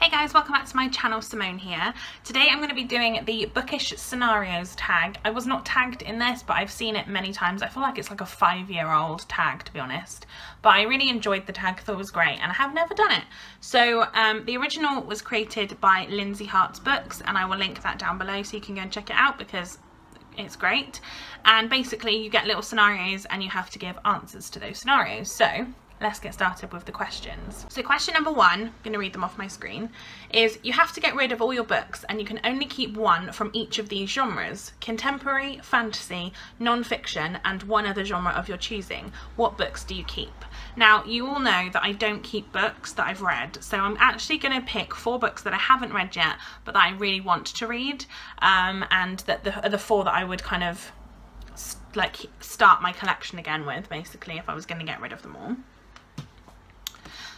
Hey guys, welcome back to my channel. Simone here. Today I'm going to be doing the Bookish scenarios tag. I was not tagged in this, but I've seen it many times. I feel like it's like a 5-year-old tag, to be honest. But I really enjoyed the tag, thought it was great, and I have never done it. So the original was created by Lindsay Hart's Books, and I will link that down below so you can go and check it out because it's great. And basically you get little scenarios and you have to give answers to those scenarios. So let's get started with the questions. So question number 1, I'm going to read them off my screen, is you have to get rid of all your books and you can only keep one from each of these genres: contemporary, fantasy, non-fiction, and one other genre of your choosing. What books do you keep? Now, you all know that I don't keep books that I've read, so I'm actually going to pick 4 books that I haven't read yet, but that I really want to read, and that the 4 that I would kind of like start my collection again with, basically, if I was going to get rid of them all.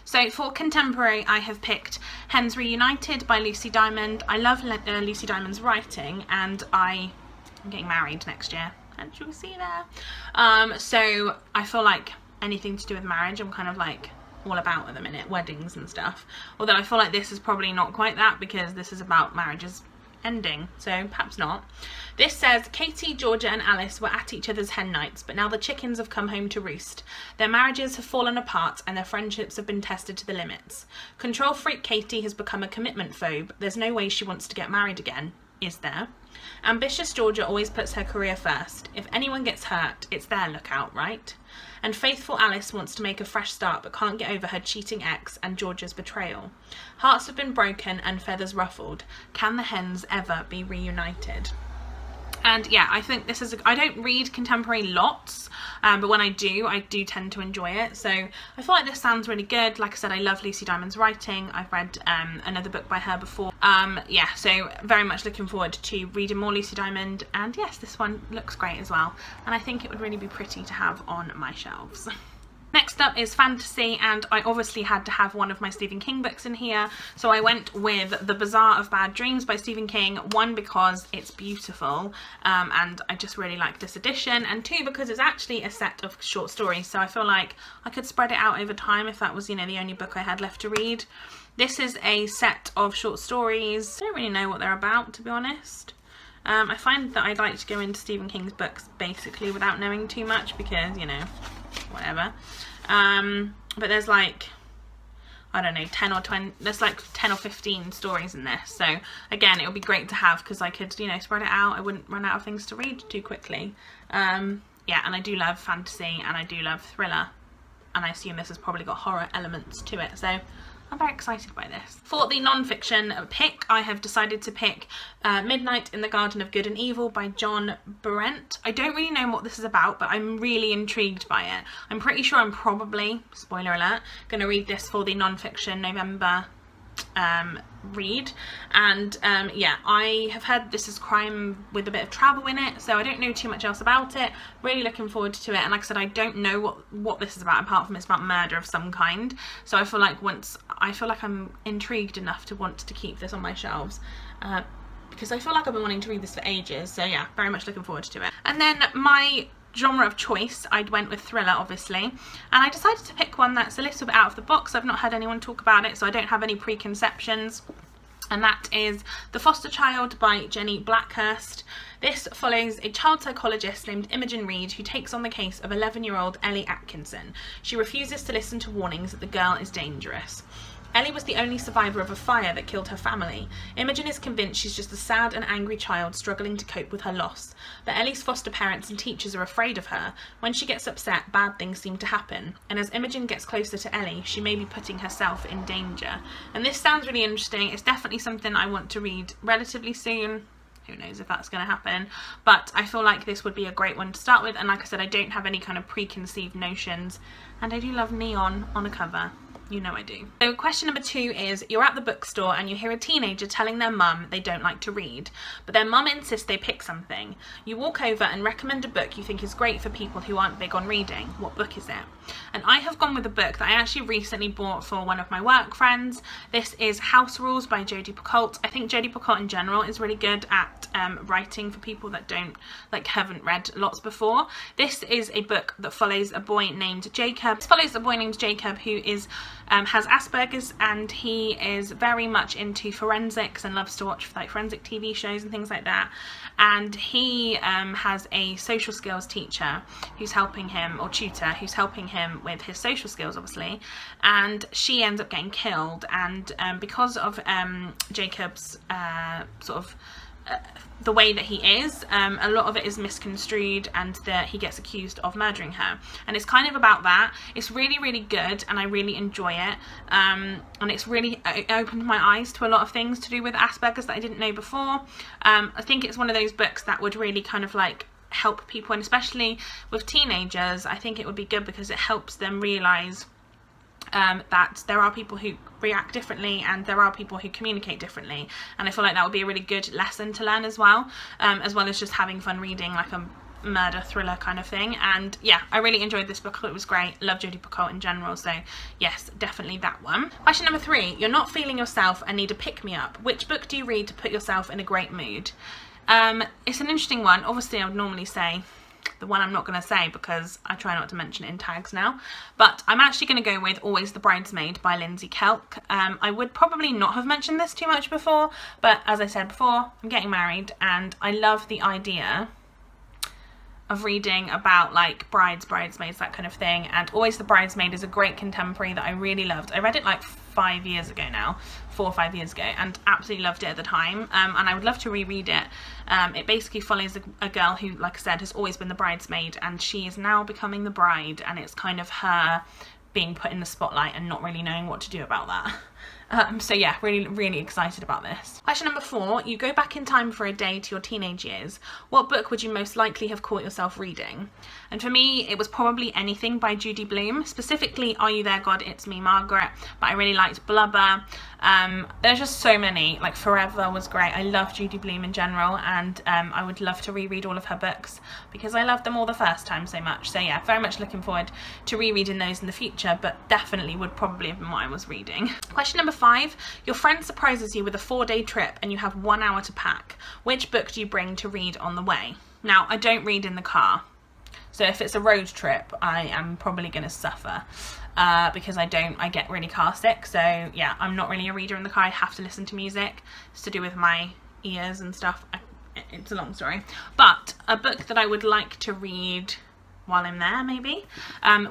So for contemporary, I have picked Hens Reunited by Lucy Diamond. I love Lucy Diamond's writing, and I'm getting married next year, and you'll see there. So I feel like anything to do with marriage, I'm kind of like all about at the minute, weddings and stuff. Although I feel like this is probably not quite that, because this is about marriages ending, so perhaps not. This says, Katie, Georgia and Alice were at each other's hen nights, but now the chickens have come home to roost. Their marriages have fallen apart and their friendships have been tested to the limits. Control freak Katie has become a commitment phobe. There's no way she wants to get married again, is there? Ambitious Georgia always puts her career first. If anyone gets hurt, it's their lookout, right? And faithful Alice wants to make a fresh start but can't get over her cheating ex and Georgia's betrayal. Hearts have been broken and feathers ruffled. Can the hens ever be reunited? And yeah, I think this is I don't read contemporary lots, but when I do tend to enjoy it. So I feel like this sounds really good. Like I said, I love Lucy Diamond's writing. I've read another book by her before. Yeah, so very much looking forward to reading more Lucy Diamond. And yes, this one looks great as well. And I think it would really be pretty to have on my shelves. Next up is fantasy, and I obviously had to have one of my Stephen King books in here, so I went with The Bazaar of Bad Dreams by Stephen King. 1, because it's beautiful, and I just really like this edition, and 2, because it's actually a set of short stories, so I feel like I could spread it out over time if that was, you know, the only book I had left to read. This is a set of short stories. I don't really know what they're about, to be honest. I find that I'd like to go into Stephen King's books basically without knowing too much because, you know, whatever. But there's like, I don't know, 10 or 20, there's like 10 or 15 stories in this. So again, it would be great to have because I could, you know, spread it out. I wouldn't run out of things to read too quickly. Yeah, and I do love fantasy and I do love thriller. And I assume this has probably got horror elements to it. So I'm very excited by this. For the non-fiction pick, I have decided to pick Midnight in the Garden of Good and Evil by John Brent. I don't really know what this is about, but I'm really intrigued by it. I'm pretty sure I'm probably, spoiler alert, going to read this for the non-fiction November read. And yeah, I have heard this is crime with a bit of travel in it, so I don't know too much else about it. Really looking forward to it, and like I said, I don't know what this is about apart from it's about murder of some kind. So I feel like I'm intrigued enough to want to keep this on my shelves, because I feel like I've been wanting to read this for ages. So yeah, very much looking forward to it. And then my genre of choice, I went with thriller, obviously, and I decided to pick one that's a little bit out of the box. I've not heard anyone talk about it, so I don't have any preconceptions, and that is The Foster Child by Jenny Blackhurst. This follows a child psychologist named Imogen Reed who takes on the case of 11-year-old Ellie Atkinson. She refuses to listen to warnings that the girl is dangerous. Ellie was the only survivor of a fire that killed her family. Imogen is convinced she's just a sad and angry child struggling to cope with her loss. But Ellie's foster parents and teachers are afraid of her. When she gets upset, bad things seem to happen. And as Imogen gets closer to Ellie, she may be putting herself in danger. And this sounds really interesting. It's definitely something I want to read relatively soon. Who knows if that's going to happen, but I feel like this would be a great one to start with. And like I said, I don't have any kind of preconceived notions, and I do love neon on a cover. You know I do. So question number 2 is, you're at the bookstore and you hear a teenager telling their mum they don't like to read, but their mum insists they pick something. You walk over and recommend a book you think is great for people who aren't big on reading. What book is it? And I have gone with a book that I actually recently bought for one of my work friends. This is House Rules by Jodi Picoult. I think Jodi Picoult in general is really good at writing for people that haven't read lots before. This is a book that follows a boy named Jacob. This follows a boy named Jacob who is has Asperger's, and he is very much into forensics and loves to watch like forensic TV shows and things like that. And he has a social skills teacher who's helping him, or tutor who's helping him with his social skills, obviously, and she ends up getting killed. And because of Jacob's sort of the way that he is, a lot of it is misconstrued, and that he gets accused of murdering her, and it's kind of about that. It's really, really good, and I really enjoy it, and it's really opened my eyes to a lot of things to do with Asperger's that I didn't know before. I think it's one of those books that would really kind of like help people, and especially with teenagers, I think it would be good because it helps them realise that there are people who react differently, and there are people who communicate differently, and I feel like that would be a really good lesson to learn as well as just having fun reading like a murder thriller kind of thing. And yeah, I really enjoyed this book. I thought it was great. Love Jodi Picoult in general, so yes, definitely that one. Question number 3, you're not feeling yourself and need a pick-me-up. Which book do you read to put yourself in a great mood? It's an interesting one. Obviously I would normally say the one I'm not going to say because I try not to mention it in tags now, but I'm actually going to go with Always the Bridesmaid by Lindsay Kelk. I would probably not have mentioned this too much before, but as I said before, I'm getting married, and I love the idea of reading about like bridesmaids, that kind of thing, and Always the Bridesmaid is a great contemporary that I really loved. I read it like 4 or 5 years ago, and absolutely loved it at the time, and I would love to reread it. It basically follows a girl who, like I said, has always been the bridesmaid, and she is now becoming the bride, and it's kind of her being put in the spotlight and not really knowing what to do about that. So yeah, really, really excited about this. Question number 4, you go back in time for a day to your teenage years. What book would you most likely have caught yourself reading? And for me, it was probably anything by Judy Blume, specifically Are You There, God? It's Me, Margaret, but I really liked Blubber. There's just so many, like Forever was great. I love Judy Blume in general, and I would love to reread all of her books because I loved them all the first time so much. So yeah, very much looking forward to rereading those in the future, but definitely would probably have been what I was reading. Question number 5, your friend surprises you with a 4-day trip and you have 1 hour to pack. Which book do you bring to read on the way? Now, I don't read in the car, so if it's a road trip, I am probably going to suffer because I get really car sick. So yeah, I'm not really a reader in the car. I have to listen to music. It's to do with my ears and stuff. It's a long story. But a book that I would like to read while I'm there, maybe,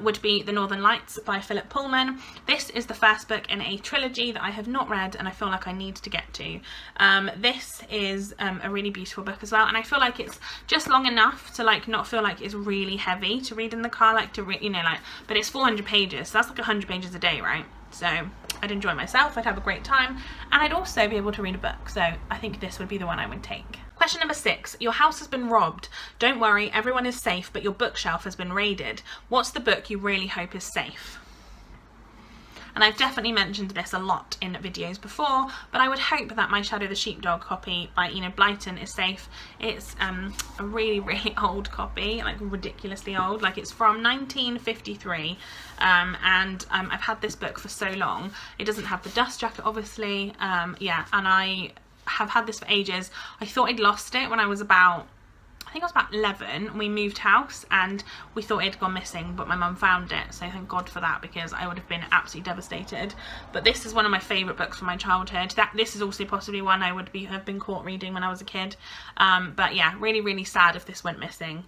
would be The Northern Lights by Philip Pullman. This is the first book in a trilogy that I have not read and I feel like I need to get to. This is a really beautiful book as well, and I feel like it's just long enough to like not feel like it's really heavy to read in the car, like to you know, like, but it's 400 pages, so that's like 100 pages a day, right? So I'd enjoy myself, I'd have a great time, and I'd also be able to read a book, so I think this would be the one I would take. Question number 6, your house has been robbed. Don't worry, everyone is safe, but your bookshelf has been raided. What's the book you really hope is safe? And I've definitely mentioned this a lot in videos before, but I would hope that my Shadow the Sheepdog copy by Enid Blyton is safe. It's a really, really old copy, like ridiculously old, like it's from 1953, and I've had this book for so long. It doesn't have the dust jacket, obviously, yeah, and I have had this for ages. I thought I'd lost it when I was about, I think I was about 11. We moved house and we thought it had gone missing, but my mum found it, so thank God for that, because I would have been absolutely devastated. But this is one of my favourite books from my childhood. This is also possibly one I would have been caught reading when I was a kid. But yeah, really, really sad if this went missing.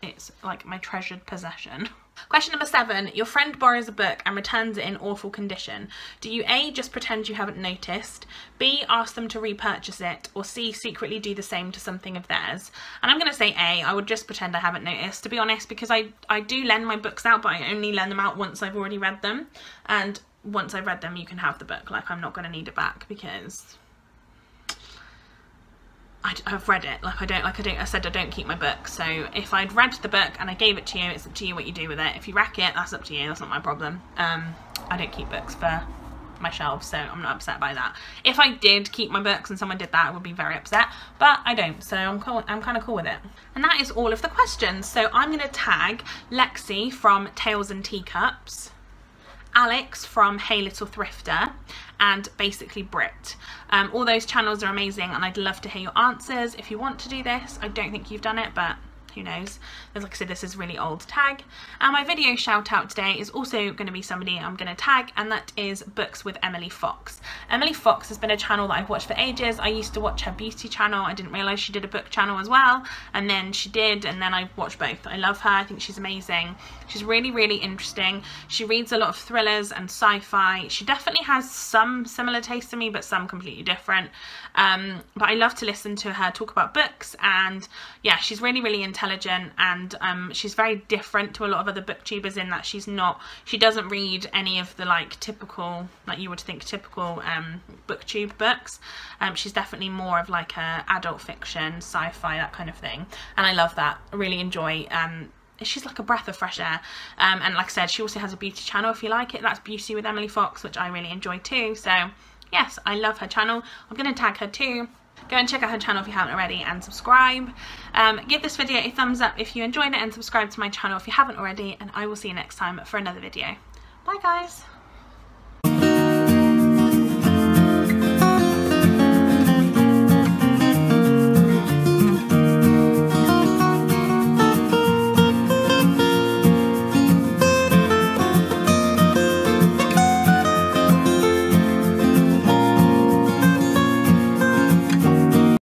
It's like my treasured possession. Question number 7, your friend borrows a book and returns it in awful condition. Do you A, just pretend you haven't noticed, B, ask them to repurchase it, or C, secretly do the same to something of theirs? And I'm going to say A, I would just pretend I haven't noticed, to be honest, because I do lend my books out, but I only lend them out once I've already read them, and once I've read them you can have the book. Like, I'm not going to need it back because I've read it. I said I don't keep my book, so if I'd read the book and I gave it to you, it's up to you what you do with it. If you wreck it, that's up to you, that's not my problem. I don't keep books for my shelves, so I'm not upset by that. If I did keep my books and someone did that, I would be very upset, but I don't, so I'm kind of cool with it. And that is all of the questions. So I'm going to tag Lexi from Tales and Teacups, Alex from Hey Little Thrifter, and basically Brit. All those channels are amazing and I'd love to hear your answers if you want to do this. I don't think you've done it, but who knows. As like I said, this is really old tag. And my video shout out today is also going to be somebody I'm going to tag, and that is Books with Emily Fox. Emily Fox has been a channel that I've watched for ages. I used to watch her beauty channel. I didn't realise she did a book channel as well, and then she did, and then I watched both. I love her. I think she's amazing. She's really, really interesting. She reads a lot of thrillers and sci-fi. She definitely has some similar taste to me, but some completely different. But I love to listen to her talk about books, and yeah, she's really, really intelligent, and she's very different to a lot of other booktubers in that she doesn't read any of the like typical, like you would think typical booktube books. She's definitely more of like a adult fiction, sci-fi, that kind of thing, and I love that. I really enjoy she's like a breath of fresh air, and like I said, she also has a beauty channel if you like it. That's Beauty with Emily Fox, which I really enjoy too. So yes, I love her channel. I'm going to tag her too. Go and check out her channel if you haven't already, and subscribe. Give this video a thumbs up if you enjoyed it, and subscribe to my channel if you haven't already, and I will see you next time for another video. Bye guys.